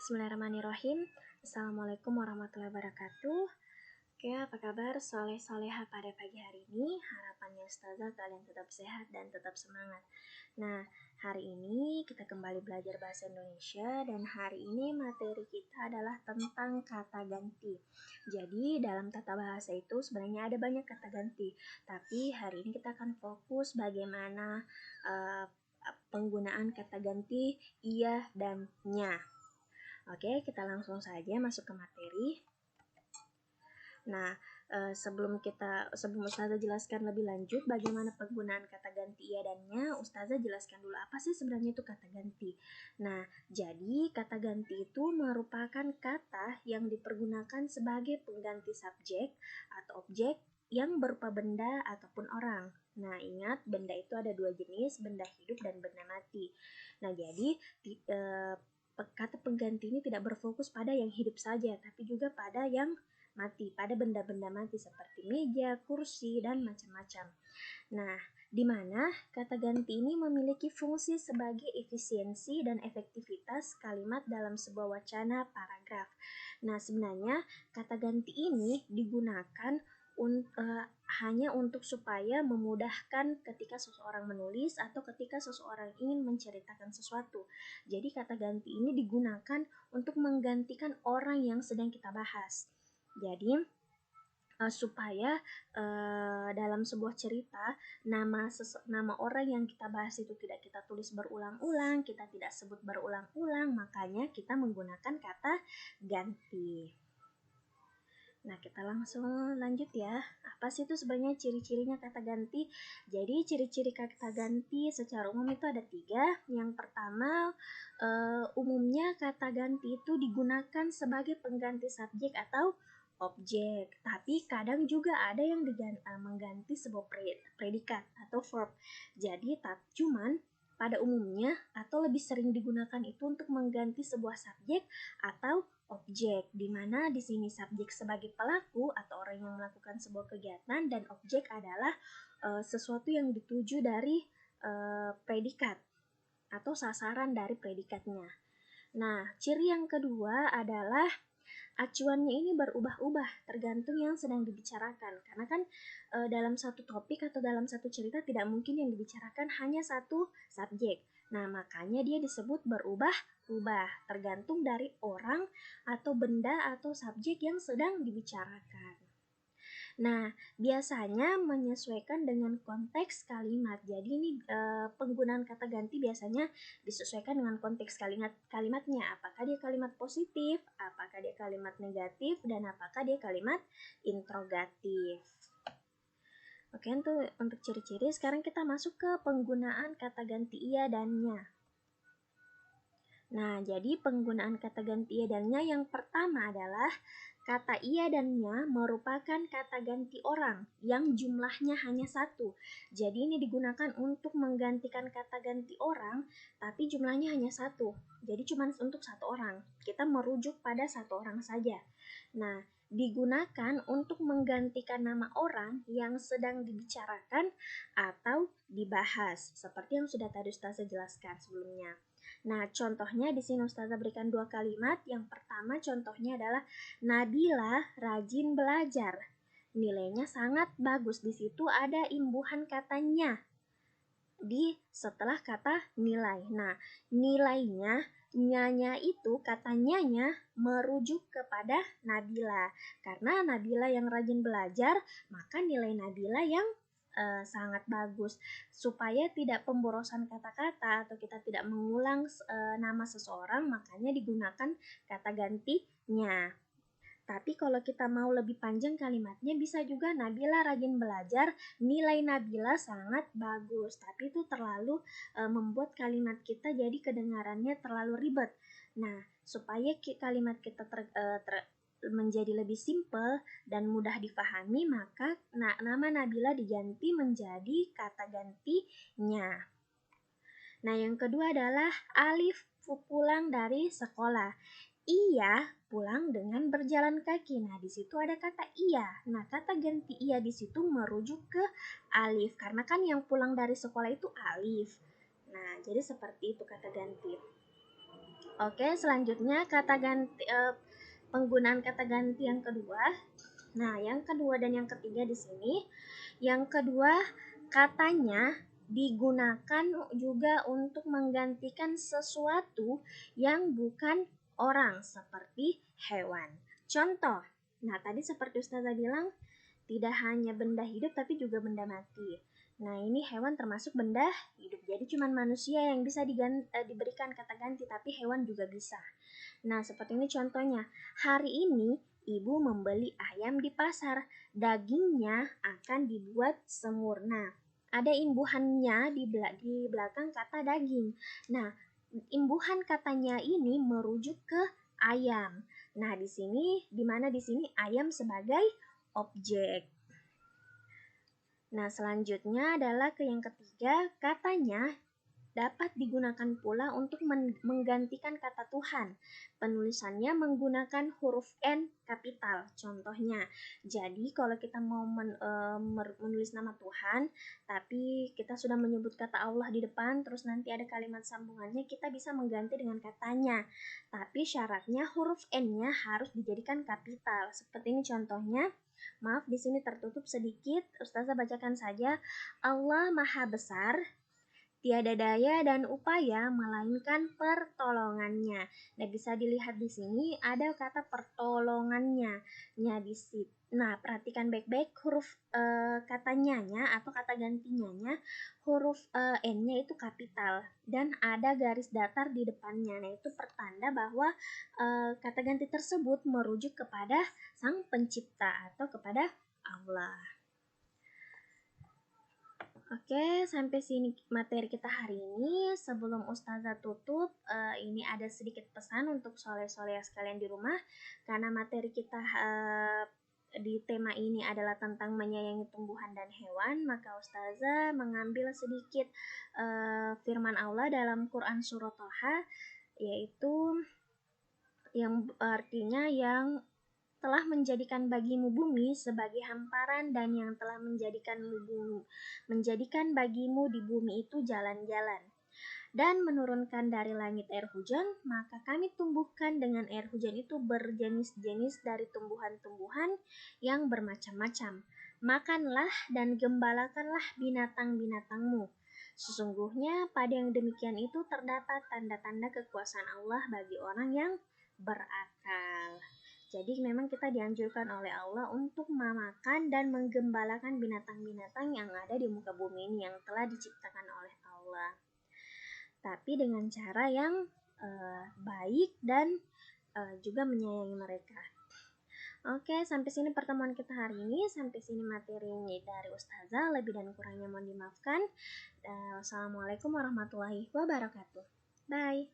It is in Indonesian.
Bismillahirrahmanirrahim. Assalamualaikum warahmatullahi wabarakatuh. Oke, apa kabar soleh-soleha pada pagi hari ini? Harapannya Ustazah kalian tetap sehat dan tetap semangat. Nah, hari ini kita kembali belajar bahasa Indonesia dan hari ini materi kita adalah tentang kata ganti. Jadi, dalam tata bahasa itu sebenarnya ada banyak kata ganti, tapi hari ini kita akan fokus bagaimana penggunaan kata ganti iya dan nya. Oke, kita langsung saja masuk ke materi. Nah, sebelum Ustazah jelaskan lebih lanjut bagaimana penggunaan kata ganti iya dan nya, Ustazah jelaskan dulu apa sih sebenarnya itu kata ganti. Nah, jadi kata ganti itu merupakan kata yang dipergunakan sebagai pengganti subjek atau objek yang berupa benda ataupun orang. Nah, ingat benda itu ada dua jenis, benda hidup dan benda mati. Nah, jadi kata pengganti ini tidak berfokus pada yang hidup saja, tapi juga pada yang mati, pada benda-benda mati seperti meja, kursi, dan macam-macam. Nah, di mana kata ganti ini memiliki fungsi sebagai efisiensi dan efektivitas kalimat dalam sebuah wacana paragraf. Nah, sebenarnya kata ganti ini digunakan hanya untuk supaya memudahkan ketika seseorang menulis atau ketika seseorang ingin menceritakan sesuatu. Jadi kata ganti ini digunakan untuk menggantikan orang yang sedang kita bahas. Jadi supaya dalam sebuah cerita nama orang yang kita bahas itu tidak kita tulis berulang-ulang, kita tidak sebut berulang-ulang, makanya kita menggunakan kata ganti. Nah, kita langsung lanjut ya. Apa sih itu sebenarnya ciri-cirinya kata ganti? Jadi, ciri-ciri kata ganti secara umum itu ada 3. Yang pertama, umumnya kata ganti itu digunakan sebagai pengganti subjek atau objek. Tapi kadang juga ada yang mengganti sebuah predikat atau verb. Jadi, cuman pada umumnya atau lebih sering digunakan itu untuk mengganti sebuah subjek atau objek, di mana di sini subjek sebagai pelaku atau orang yang melakukan sebuah kegiatan dan objek adalah sesuatu yang dituju dari predikat atau sasaran dari predikatnya. Nah, ciri yang kedua adalah acuannya ini berubah-ubah tergantung yang sedang dibicarakan, karena kan dalam satu topik atau dalam satu cerita tidak mungkin yang dibicarakan hanya satu subjek. Nah, makanya dia disebut berubah-ubah tergantung dari orang atau benda atau subjek yang sedang dibicarakan. Nah, biasanya menyesuaikan dengan konteks kalimat. Jadi ini penggunaan kata ganti biasanya disesuaikan dengan konteks kalimatnya. Apakah dia kalimat positif, apakah dia kalimat negatif, dan apakah dia kalimat interrogatif. Oke, untuk ciri-ciri sekarang kita masuk ke penggunaan kata ganti iya dan nya. Nah, jadi penggunaan kata ganti iya dan nya yang pertama adalah kata iya dan nya merupakan kata ganti orang yang jumlahnya hanya 1. Jadi ini digunakan untuk menggantikan kata ganti orang, tapi jumlahnya hanya 1. Jadi cuma untuk 1 orang. Kita merujuk pada 1 orang saja. Nah, digunakan untuk menggantikan nama orang yang sedang dibicarakan atau dibahas, seperti yang sudah tadi Ustazah jelaskan sebelumnya. Nah, contohnya di sini Ustazah berikan 2 kalimat. Yang pertama contohnya adalah Nabila rajin belajar. Nilainya sangat bagus. Di situ ada imbuhan katanya di setelah kata nilai. Nah, nilainya, nyanya itu katanya merujuk kepada Nabila. Karena Nabila yang rajin belajar, maka nilai Nabila yang sangat bagus. Supaya tidak pemborosan kata-kata atau kita tidak mengulang nama seseorang, makanya digunakan kata gantinya. Tapi kalau kita mau lebih panjang kalimatnya, bisa juga Nabila rajin belajar, nilai Nabila sangat bagus. Tapi itu terlalu membuat kalimat kita jadi kedengarannya terlalu ribet. Nah, supaya kalimat kita menjadi lebih simpel dan mudah difahami, maka nama Nabila diganti menjadi kata gantinya. Nah, yang kedua adalah Alif pulang dari sekolah. Ia pulang dengan berjalan kaki. Nah, di situ ada kata ia. Nah, kata ganti ia di situ merujuk ke Alif, karena kan yang pulang dari sekolah itu Alif. Nah, jadi seperti itu kata ganti. Oke, selanjutnya kata ganti penggunaan kata ganti yang kedua. Nah, yang kedua dan yang ketiga di sini. Yang kedua, katanya digunakan juga untuk menggantikan sesuatu yang bukan orang seperti hewan. Contoh, nah tadi seperti Ustazah bilang, tidak hanya benda hidup tapi juga benda mati. Nah, ini hewan termasuk benda hidup. Jadi cuma manusia yang bisa diberikan kata ganti, tapi hewan juga bisa. Nah, seperti ini contohnya. Hari ini ibu membeli ayam di pasar. Dagingnya akan dibuat semur. Nah, ada imbuhannya di belakang kata daging. Nah, imbuhan katanya ini merujuk ke ayam. Nah, di mana di sini ayam sebagai objek. Nah, selanjutnya adalah ke yang ketiga, katanya dapat digunakan pula untuk menggantikan kata Tuhan. Penulisannya menggunakan huruf N kapital. Contohnya, jadi kalau kita mau menulis nama Tuhan, tapi kita sudah menyebut kata Allah di depan, terus nanti ada kalimat sambungannya, kita bisa mengganti dengan katanya. Tapi syaratnya huruf N-nya harus dijadikan kapital. Seperti ini contohnya. Maaf, di sini tertutup sedikit. Ustazah bacakan saja. Allah Maha Besar, tiada daya dan upaya melainkan pertolongannya. Nah, bisa dilihat di sini ada kata pertolongannya. Nah, perhatikan baik-baik huruf katanya atau kata gantinya, huruf N-nya itu kapital dan ada garis datar di depannya. Nah, itu pertanda bahwa kata ganti tersebut merujuk kepada Sang Pencipta atau kepada Allah. Oke, sampai sini materi kita hari ini. Sebelum Ustazah tutup, ini ada sedikit pesan untuk soleh-soleh sekalian di rumah. Karena materi kita di tema ini adalah tentang menyayangi tumbuhan dan hewan, maka Ustazah mengambil sedikit firman Allah dalam Quran Surah Toha, yaitu yang artinya yang telah menjadikan bagimu bumi sebagai hamparan dan yang telah menjadikan bagimu di bumi itu jalan-jalan dan menurunkan dari langit air hujan, maka kami tumbuhkan dengan air hujan itu berjenis-jenis dari tumbuhan-tumbuhan yang bermacam-macam. Makanlah dan gembalakanlah binatang-binatangmu. Sesungguhnya pada yang demikian itu terdapat tanda-tanda kekuasaan Allah bagi orang yang berakal. Jadi memang kita dianjurkan oleh Allah untuk memakan dan menggembalakan binatang-binatang yang ada di muka bumi ini yang telah diciptakan oleh Allah. Tapi dengan cara yang baik dan juga menyayangi mereka. Oke, sampai sini pertemuan kita hari ini. Sampai sini materinya dari Ustazah. Lebih dan kurangnya mohon dimaafkan. Wassalamualaikum warahmatullahi wabarakatuh. Bye.